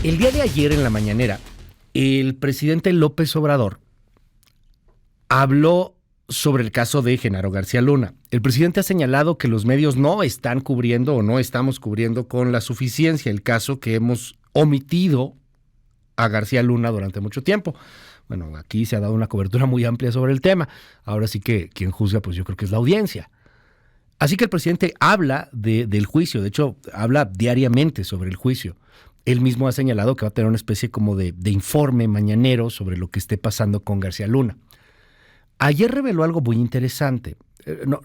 El día de ayer en la mañanera, el presidente López Obrador habló sobre el caso de Genaro García Luna. El presidente ha señalado que los medios no están cubriendo o no estamos cubriendo con la suficiencia el caso, que hemos omitido a García Luna durante mucho tiempo. Bueno, aquí se ha dado una cobertura muy amplia sobre el tema. Ahora sí que quien juzga, pues yo creo que es la audiencia. Así que el presidente habla del juicio, de hecho, habla diariamente sobre el juicio. Él mismo ha señalado que va a tener una especie como de informe mañanero sobre lo que esté pasando con García Luna. Ayer reveló algo muy interesante.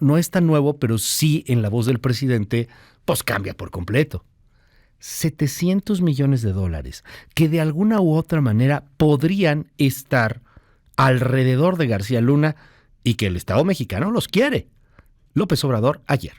No es tan nuevo, pero sí en la voz del presidente, pues cambia por completo. 700 millones de dólares que de alguna u otra manera podrían estar alrededor de García Luna y que el Estado mexicano los quiere. López Obrador ayer.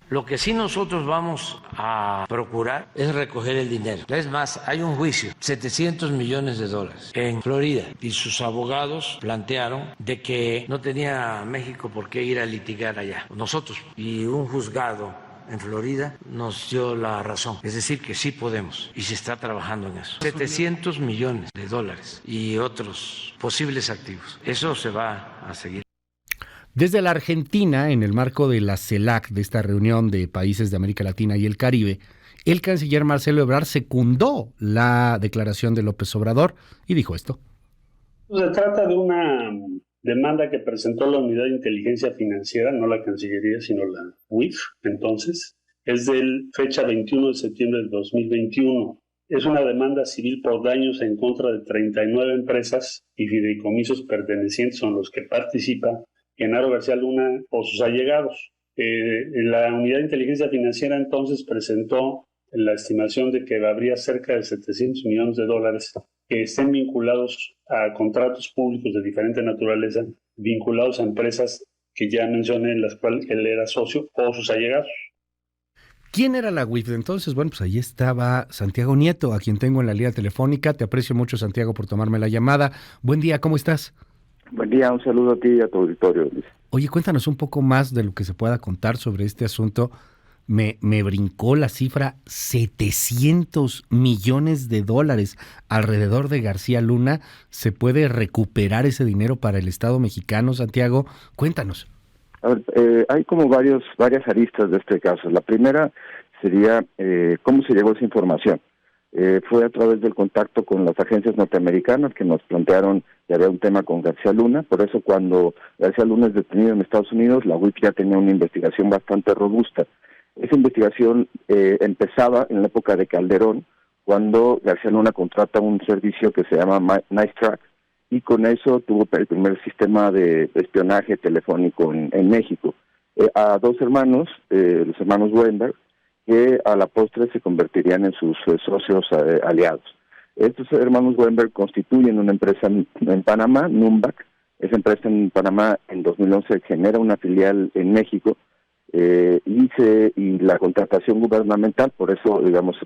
Lo que sí nosotros vamos a procurar es recoger el dinero. Es más, hay un juicio, 700 millones de dólares en Florida, y sus abogados plantearon de que no tenía México por qué ir a litigar allá. Nosotros, y un juzgado en Florida nos dio la razón. Es decir, que sí podemos y se está trabajando en eso. 700 millones de dólares y otros posibles activos. Eso se va a seguir. Desde la Argentina, en el marco de la CELAC, de esta reunión de países de América Latina y el Caribe, el canciller Marcelo Ebrard secundó la declaración de López Obrador y dijo esto. Se trata de una demanda que presentó la Unidad de Inteligencia Financiera, no la Cancillería, sino la UIF, entonces. Es de fecha 21 de septiembre del 2021. Es una demanda civil por daños en contra de 39 empresas y fideicomisos pertenecientes a los que participa Genaro García Luna o sus allegados. La Unidad de Inteligencia Financiera entonces presentó la estimación de que habría cerca de 700 millones de dólares que estén vinculados a contratos públicos de diferente naturaleza, vinculados a empresas que ya mencioné, en las cuales él era socio o sus allegados. ¿Quién era la UIF entonces? Bueno, pues ahí estaba Santiago Nieto, a quien tengo en la línea telefónica. Te aprecio mucho, Santiago, por tomarme la llamada. Buen día, ¿cómo estás? Buen día, un saludo a ti y a tu auditorio, Luis. Oye, cuéntanos un poco más de lo que se pueda contar sobre este asunto. Me brincó la cifra 700 millones de dólares alrededor de García Luna. ¿Se puede recuperar ese dinero para el Estado mexicano, Santiago? Cuéntanos. A ver, hay como varias aristas de este caso. La primera sería cómo se llegó a esa información. Fue a través del contacto con las agencias norteamericanas que nos plantearon que había un tema con García Luna. Por eso cuando García Luna es detenido en Estados Unidos, la UIF ya tenía una investigación bastante robusta. Esa investigación empezaba en la época de Calderón, cuando García Luna contrata un servicio que se llama NiceTrack, y con eso tuvo el primer sistema de espionaje telefónico en México. A dos hermanos, los hermanos Weinberg, que a la postre se convertirían en sus socios aliados. Estos hermanos Weinberg constituyen una empresa en Panamá, Numbac. Esa empresa en Panamá en 2011 genera una filial en México, y la contratación gubernamental, por eso digamos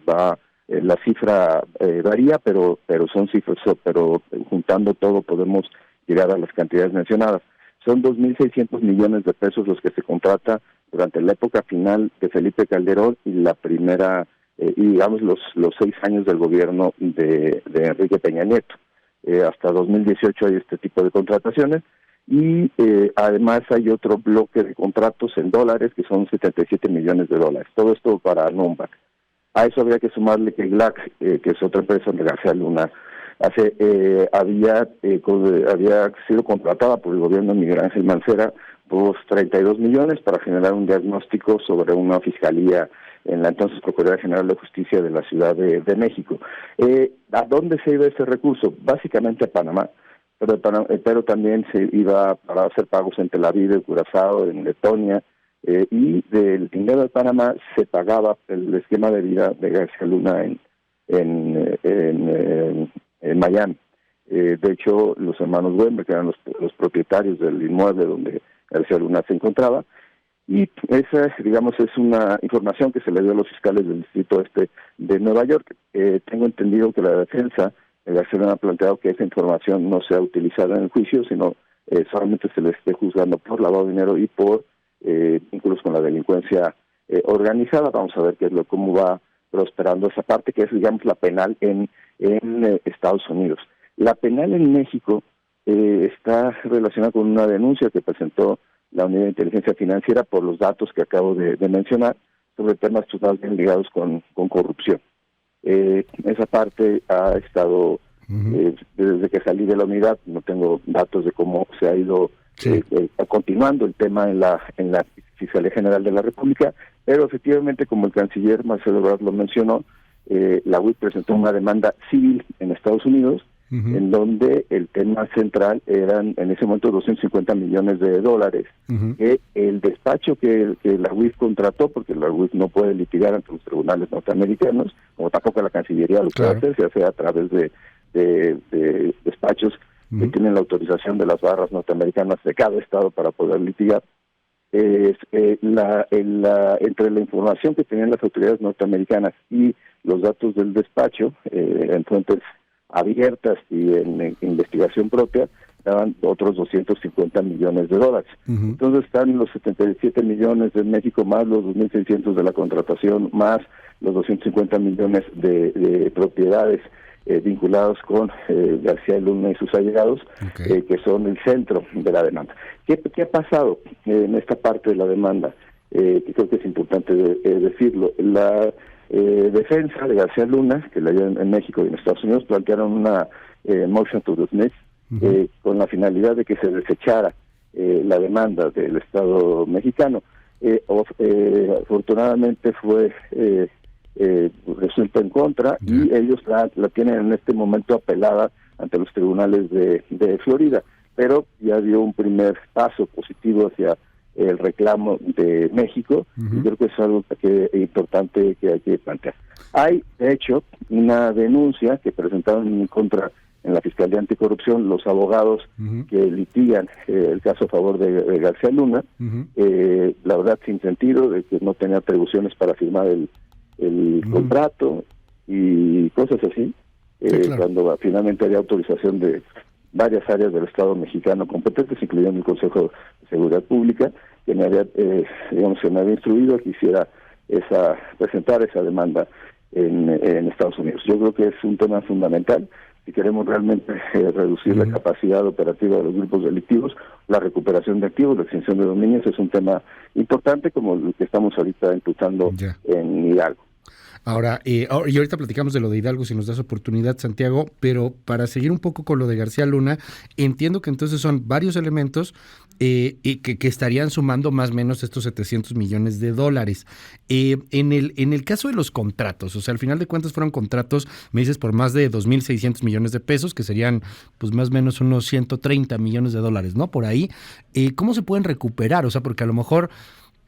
la cifra varía, pero son cifras, pero juntando todo podemos llegar a las cantidades mencionadas. Son 2.600 millones de pesos los que se contrata durante la época final de Felipe Calderón y la primera, y digamos los 6 años del gobierno de Enrique Peña Nieto. Hasta 2018 hay este tipo de contrataciones y además hay otro bloque de contratos en dólares que son 77 millones de dólares. Todo esto para Numbac. A eso habría que sumarle que GLAC, que es otra empresa de García Luna, había sido contratada por el gobierno de Miguel Ángel Mancera por 32 millones para generar un diagnóstico sobre una fiscalía en la entonces Procuraduría General de Justicia de la Ciudad de México. ¿A dónde se iba ese recurso? Básicamente a Panamá, pero también se iba para hacer pagos en Tel Aviv, en Curazao, en Letonia, y del dinero de Panamá se pagaba el esquema de vida de García Luna en Miami. De hecho, los hermanos Weinberg, que eran los propietarios del inmueble donde García Luna se encontraba, y esa, digamos, es una información que se le dio a los fiscales del Distrito Este de Nueva York. Tengo entendido que la defensa de García Luna ha planteado que esa información no sea utilizada en el juicio, sino solamente se le esté juzgando por lavado de dinero y por vínculos con la delincuencia organizada. Vamos a ver cómo va prosperando esa parte, que es, digamos, la penal en Estados Unidos. La penal en México está relacionada con una denuncia que presentó la Unidad de Inteligencia Financiera por los datos que acabo de mencionar sobre temas totalmente ligados con corrupción. Esa parte ha estado, desde que salí de la unidad, no tengo datos de cómo se ha ido continuando el tema en la Fiscalía General de la República, pero efectivamente, como el canciller Marcelo Ebrard lo mencionó, la UIF presentó una demanda civil en Estados Unidos, en donde el tema central eran en ese momento $250 millones, que el despacho que la UIF contrató, porque la UIF no puede litigar ante los tribunales norteamericanos, como tampoco la Cancillería lo puede hacer, se hace a través de despachos que tienen la autorización de las barras norteamericanas de cada estado para poder litigar. Entre la información que tenían las autoridades norteamericanas y los datos del despacho, en fuentes abiertas y en investigación propia, daban otros $250 millones. Entonces están los 77 millones de México, más los 2.600 de la contratación, más los 250 millones de propiedades vinculados con García Luna y sus allegados, que son el centro de la demanda. ¿Qué ha pasado en esta parte de la demanda? Que creo que es importante decirlo. La defensa de García Luna, que la llevan en México y en Estados Unidos, plantearon una motion to dismiss con la finalidad de que se desechara la demanda del Estado mexicano. Afortunadamente fue resulta en contra y ellos la tienen en este momento apelada ante los tribunales de Florida, pero ya dio un primer paso positivo hacia el reclamo de México, y creo que es algo importante que hay que plantear. Hay, de hecho, una denuncia que presentaron en contra en la Fiscalía Anticorrupción los abogados que litigan el caso a favor de García Luna, la verdad sin sentido, de que no tenía atribuciones para firmar el contrato y cosas así, cuando finalmente había autorización de varias áreas del Estado mexicano competentes, incluyendo el Consejo de Seguridad Pública, que me había, se me había instruido que hiciera presentar esa demanda en Estados Unidos. Yo creo que es un tema fundamental. Si queremos realmente reducir la capacidad operativa de los grupos delictivos, la recuperación de activos, la extinción de dominios es un tema importante, como el que estamos ahorita imputando en Hidalgo. Ahora, y ahorita platicamos de lo de Hidalgo, si nos das oportunidad, Santiago, pero para seguir un poco con lo de García Luna, entiendo que entonces son varios elementos y que estarían sumando más o menos estos $700 millones. En el caso de los contratos, o sea, al final de cuentas fueron contratos, me dices, por más de 2.600 millones de pesos, que serían pues más o menos unos $130 millones, ¿no? Por ahí, ¿cómo se pueden recuperar? O sea, porque a lo mejor,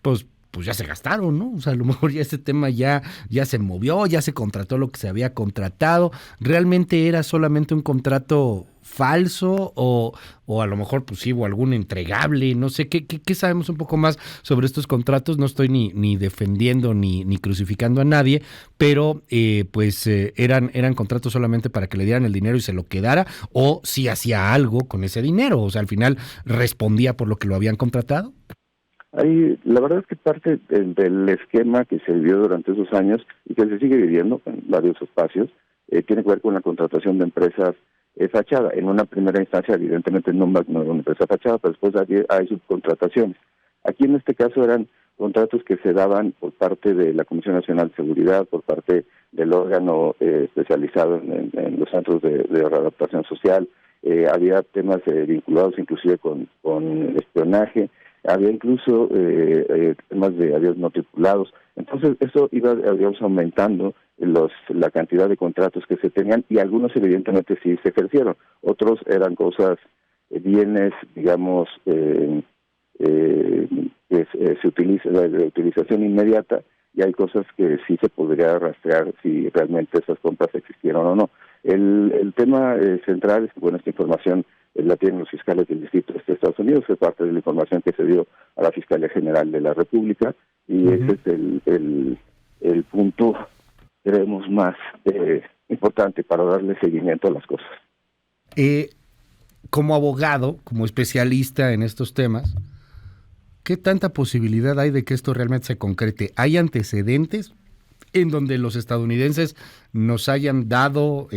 pues ya se gastaron, ¿no? O sea, a lo mejor ya ese tema ya se movió, ya se contrató lo que se había contratado. ¿Realmente era solamente un contrato falso o a lo mejor pues sí hubo algún entregable? No sé, ¿qué sabemos un poco más sobre estos contratos? No estoy ni defendiendo ni crucificando a nadie, pero eran contratos solamente para que le dieran el dinero y se lo quedara, o si hacía algo con ese dinero, o sea, al final respondía por lo que lo habían contratado. La verdad es que parte del esquema que se vivió durante esos años y que se sigue viviendo en varios espacios tiene que ver con la contratación de empresas fachada. En una primera instancia, evidentemente, no era una empresa fachada, pero después hay subcontrataciones. Aquí en este caso eran contratos que se daban por parte de la Comisión Nacional de Seguridad, por parte del órgano especializado en los centros de readaptación social. Había temas vinculados inclusive con espionaje. Había incluso temas de avios no tripulados. Entonces, eso iba, digamos, aumentando la cantidad de contratos que se tenían, y algunos evidentemente sí se ejercieron. Otros eran cosas, bienes, digamos, que se utiliza de utilización inmediata, y hay cosas que sí se podría rastrear si realmente esas compras existieron o no. El tema central es que, bueno, esta información la tienen los fiscales del Distrito de Estados Unidos, es parte de la información que se dio a la Fiscalía General de la República, y ese es el punto, creemos, más importante para darle seguimiento a las cosas. Como abogado, como especialista en estos temas, ¿qué tanta posibilidad hay de que esto realmente se concrete? ¿Hay antecedentes en donde los estadounidenses nos hayan dado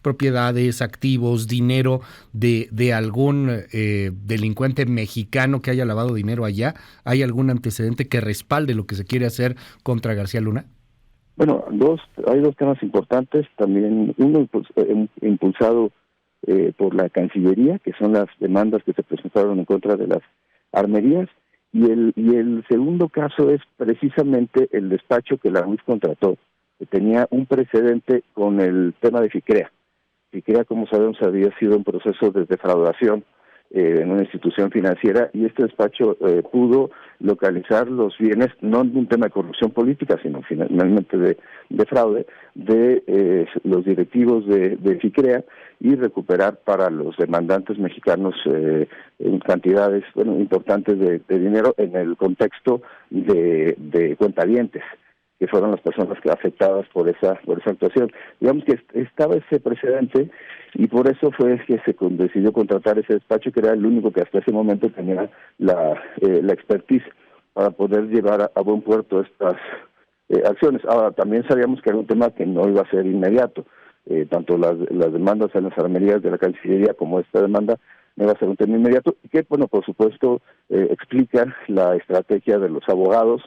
propiedades, activos, dinero de algún delincuente mexicano que haya lavado dinero allá? ¿Hay algún antecedente que respalde lo que se quiere hacer contra García Luna? Bueno, hay dos temas importantes. También uno impulsado por la Cancillería, que son las demandas que se presentaron en contra de las armerías. Y el segundo caso es precisamente el despacho que la UIF contrató, que tenía un precedente con el tema de FICREA. FICREA, como sabemos, había sido un proceso de defraudación en una institución financiera, y este despacho pudo localizar los bienes, no en un tema de corrupción política, sino finalmente de fraude, de los directivos de FICREA, y recuperar para los demandantes mexicanos cantidades importantes de dinero en el contexto de cuentavientes, que fueron las personas afectadas por esa actuación. Digamos que estaba ese precedente, y por eso fue que se decidió contratar ese despacho, que era el único que hasta ese momento tenía la expertise para poder llevar a buen puerto estas acciones. Ahora, también sabíamos que era un tema que no iba a ser inmediato. Tanto las demandas en las armerías de la Cancillería como esta demanda no iba a ser un tema inmediato, y que, bueno, por supuesto, explican la estrategia de los abogados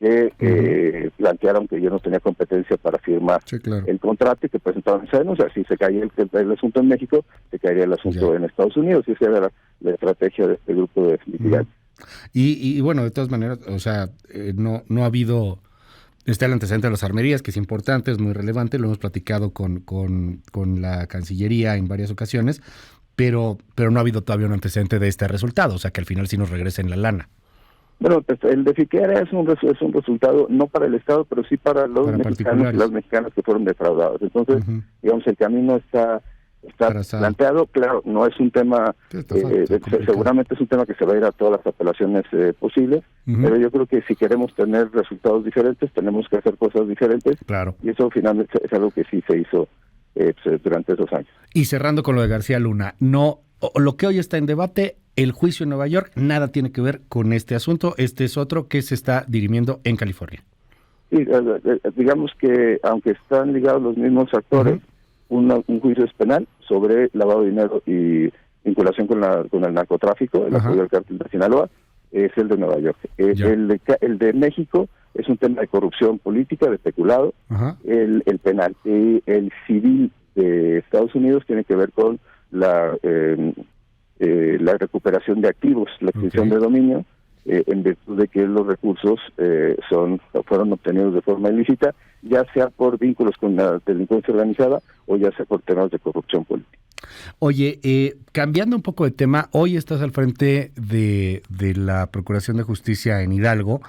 que plantearon que yo no tenía competencia para firmar el contrato, y que presentaron esa denuncia. Si se caía el asunto en México, se caería el asunto en Estados Unidos, y esa era la estrategia de este grupo de litigantes. Y bueno, de todas maneras, o sea, no ha habido... Está el antecedente de las armerías, que es importante, es muy relevante, lo hemos platicado con la Cancillería en varias ocasiones, pero no ha habido todavía un antecedente de este resultado, o sea, que al final sí nos regresen la lana. Bueno, pues el de FICREA es un resultado no para el Estado, pero sí para los mexicanos y las mexicanas que fueron defraudados. Entonces, digamos, el camino está planteado. Claro, no es un tema, seguramente es un tema que se va a ir a todas las apelaciones posibles, pero yo creo que si queremos tener resultados diferentes, tenemos que hacer cosas diferentes, y eso finalmente es algo que sí se hizo durante esos años. Y cerrando con lo de García Luna, lo que hoy está en debate, el juicio en Nueva York, nada tiene que ver con este asunto. Este es otro que se está dirimiendo en California. Sí, digamos que aunque están ligados los mismos actores, un juicio es penal sobre lavado de dinero y vinculación con el narcotráfico, el apoyo al cártel de Sinaloa, es el de Nueva York. El de México es un tema de corrupción política, de peculado, el penal. Y el civil de Estados Unidos tiene que ver con la recuperación de activos, la extinción de dominio, en virtud de que los recursos fueron obtenidos de forma ilícita, ya sea por vínculos con la delincuencia organizada o ya sea por temas de corrupción política. Oye, cambiando un poco de tema, hoy estás al frente de la Procuración de Justicia en Hidalgo,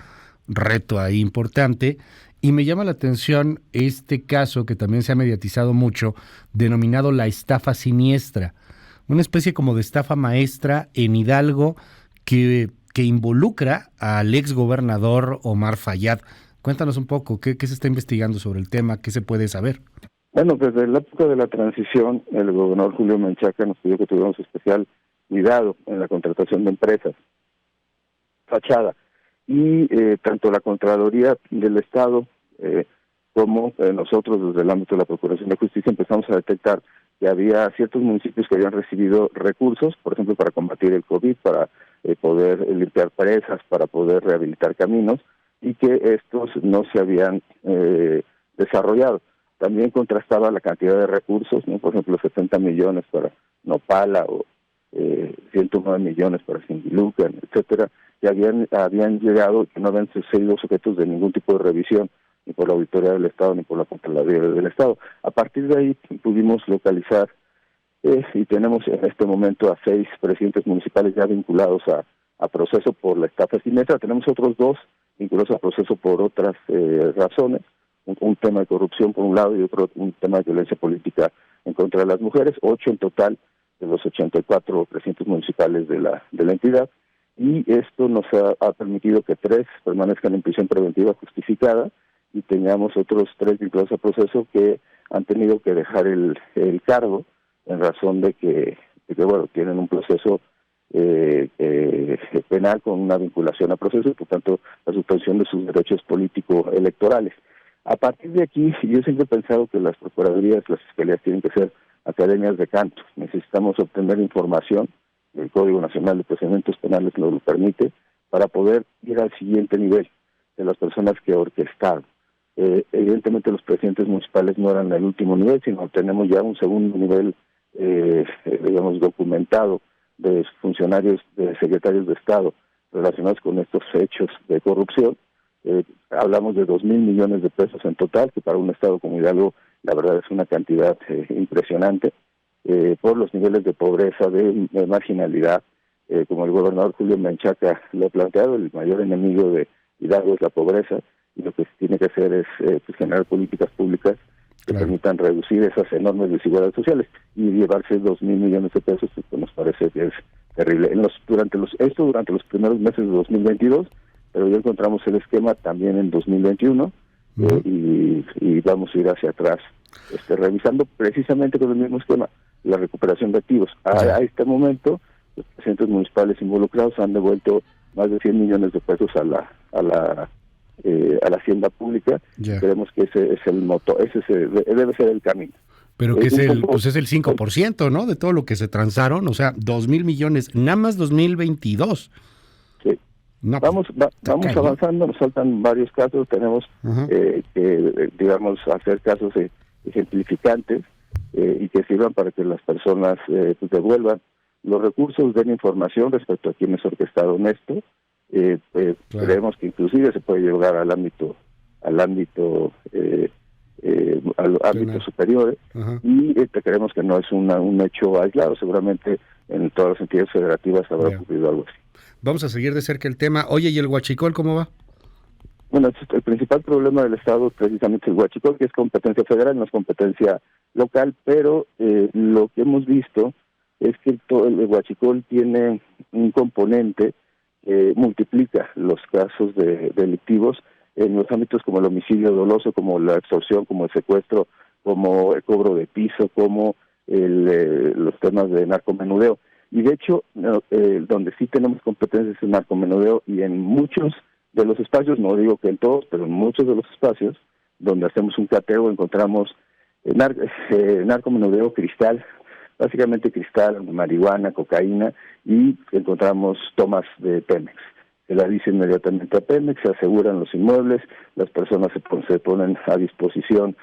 reto ahí importante, y me llama la atención este caso que también se ha mediatizado mucho, denominado la estafa siniestra, una especie como de estafa maestra en Hidalgo que involucra al exgobernador Omar Fayad. Cuéntanos un poco, ¿qué se está investigando sobre el tema? ¿Qué se puede saber? Bueno, desde la época de la transición, el gobernador Julio Menchaca nos pidió que tuviéramos especial cuidado en la contratación de empresas, fachada, y tanto la Contraloría del Estado como nosotros desde el ámbito de la Procuración de Justicia empezamos a detectar que había ciertos municipios que habían recibido recursos, por ejemplo, para combatir el COVID, para poder limpiar presas, para poder rehabilitar caminos, y que estos no se habían desarrollado. También contrastaba la cantidad de recursos, ¿no? Por ejemplo, 70 millones para Nopala o 109 millones para Singilucan, etcétera, que habían llegado y que no habían sido sujetos de ningún tipo de revisión, ni por la Auditoría del Estado, ni por la Contraloría del Estado. A partir de ahí pudimos localizar y tenemos en este momento a 6 presidentes municipales ya vinculados a proceso por la estafa siniestra. Tenemos otros 2 vinculados a proceso por otras razones, un tema de corrupción por un lado y otro un tema de violencia política en contra de las mujeres, 8 en total de los 84 presidentes municipales de la entidad, y esto nos ha permitido que 3 permanezcan en prisión preventiva justificada, y teníamos otros 3 vinculados a proceso que han tenido que dejar el cargo en razón de que bueno, tienen un proceso penal con una vinculación a proceso y por tanto la suspensión de sus derechos político-electorales. A partir de aquí, yo siempre he pensado que las procuradurías, las fiscalías tienen que ser academias de canto. Necesitamos obtener información, el Código Nacional de Procedimientos Penales nos lo permite, para poder ir al siguiente nivel de las personas que orquestaron. Evidentemente los presidentes municipales no eran el último nivel, sino tenemos ya un segundo nivel, digamos, documentado de funcionarios, de secretarios de Estado relacionados con estos hechos de corrupción. Hablamos de 2,000 millones de pesos en total, que para un Estado como Hidalgo, la verdad es una cantidad impresionante, por los niveles de pobreza, de marginalidad. Como el gobernador Julio Menchaca lo ha planteado, el mayor enemigo de Hidalgo es la pobreza, y lo que se tiene que hacer es pues, generar políticas públicas que permitan reducir esas enormes desigualdades sociales, y llevarse 2,000 millones de pesos, pues nos parece que es terrible. Durante los primeros meses de 2022, pero ya encontramos el esquema también en 2021, y vamos a ir hacia atrás, revisando precisamente con el mismo esquema, la recuperación de activos. A este momento, los presidentes municipales involucrados han devuelto más de 100 millones de pesos a la hacienda pública. Creemos que ese es el motor, debe ser el camino. Pero que es el 5%, ¿no? De todo lo que se transaron, o sea, 2,000 millones, nada más 2022. Sí. No, vamos avanzando, nos faltan varios casos, tenemos que, digamos, hacer casos ejemplificantes y que sirvan para que las personas pues devuelvan los recursos, den información respecto a quienes orquestaron esto. Creemos que inclusive se puede llegar al ámbito superiores, y creemos que no es un hecho aislado. Seguramente en todas las entidades federativas habrá ocurrido algo así. Vamos a seguir de cerca el tema. Oye, ¿y el huachicol cómo va? Bueno, el principal problema del Estado es precisamente el huachicol, que es competencia federal, no es competencia local, pero lo que hemos visto es que el huachicol tiene un componente que multiplica los casos delictivos en los ámbitos como el homicidio doloso, como la extorsión, como el secuestro, como el cobro de piso, como los temas de narcomenudeo. Y de hecho, donde sí tenemos competencias en narcomenudeo, y en muchos de los espacios, no digo que en todos, pero en muchos de los espacios donde hacemos un cateo encontramos narcomenudeo, cristal, básicamente cristal, marihuana, cocaína, y encontramos tomas de Pemex. Se la dice inmediatamente a Pemex, se aseguran los inmuebles, las personas se ponen a disposición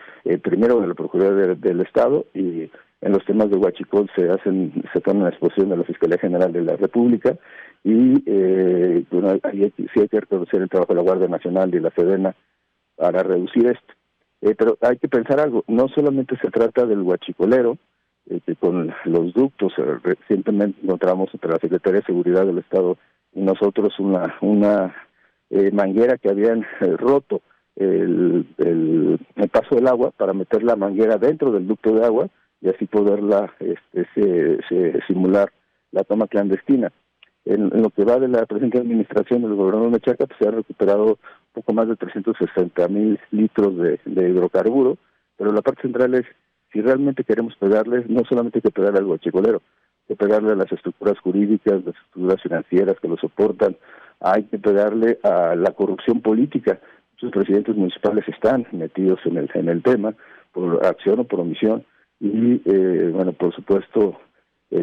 primero de la Procuraduría del Estado, y en los temas de huachicol se ponen a disposición de la Fiscalía General de la República, y ahí sí hay que reconocer el trabajo de la Guardia Nacional y la Sedena para reducir esto. Pero hay que pensar algo, no solamente se trata del huachicolero, que con los ductos recientemente encontramos entre la Secretaría de Seguridad del Estado y nosotros una manguera que habían roto el paso del agua para meter la manguera dentro del ducto de agua y así poderla simular la toma clandestina. En lo que va de la presente administración del gobernador Menchaca, pues se ha recuperado poco más de 360,000 litros de hidrocarburo, pero la parte central es, si realmente queremos pegarles, no solamente hay que pegarle al huachicolero, hay que pegarle a las estructuras jurídicas, las estructuras financieras que lo soportan, hay que pegarle a la corrupción política. Muchos presidentes municipales están metidos en el tema, por acción o por omisión, y por supuesto,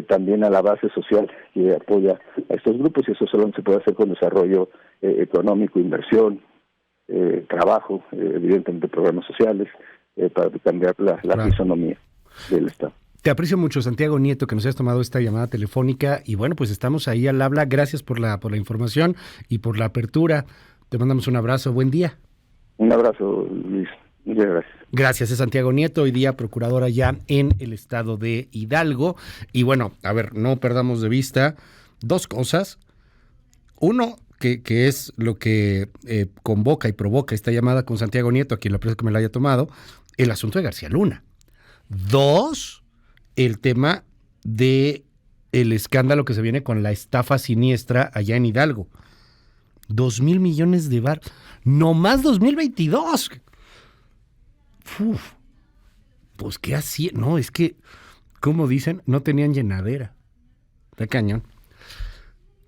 también a la base social que apoya a estos grupos, y eso solo se puede hacer con desarrollo económico, inversión, trabajo, evidentemente programas sociales, para cambiar la fisonomía del Estado. Te aprecio mucho, Santiago Nieto, que nos hayas tomado esta llamada telefónica, y bueno, pues estamos ahí al habla. Gracias por la información y por la apertura. Te mandamos un abrazo, buen día. Un abrazo, Luis. Muchas gracias. Gracias, es Santiago Nieto, hoy día procurador allá en el estado de Hidalgo. Y bueno, a ver, no perdamos de vista dos cosas. Uno, que es lo que convoca y provoca esta llamada con Santiago Nieto, a quien le aprecio que me la haya tomado, el asunto de García Luna. Dos, el tema de el escándalo que se viene con la estafa siniestra allá en Hidalgo. 2,000 millones de bar, no más 2022. Uf, pues qué hacía, no, es que, como dicen, no tenían llenadera. Está cañón.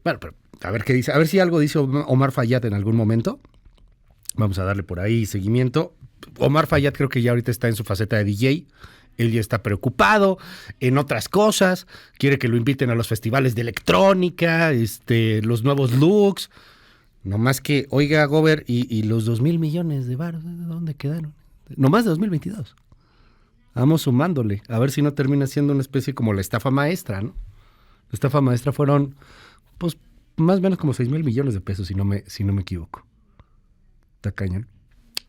Bueno, pero a ver qué dice, a ver si algo dice Omar Fayad en algún momento. Vamos a darle por ahí seguimiento. Omar Fayad creo que ya ahorita está en su faceta de DJ. Él ya está preocupado en otras cosas. Quiere que lo inviten a los festivales de electrónica, los nuevos looks. Nomás que, oiga, Gober, ¿y los 2,000 millones de varos, dónde quedaron? Nomás de 2022. Vamos sumándole, a ver si no termina siendo una especie como la estafa maestra, ¿no? La estafa maestra fueron, pues, más o menos como 6,000 millones de pesos, si no me equivoco. Está cañón.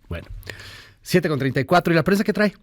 Bueno, 7:34. ¿Y la prensa qué trae?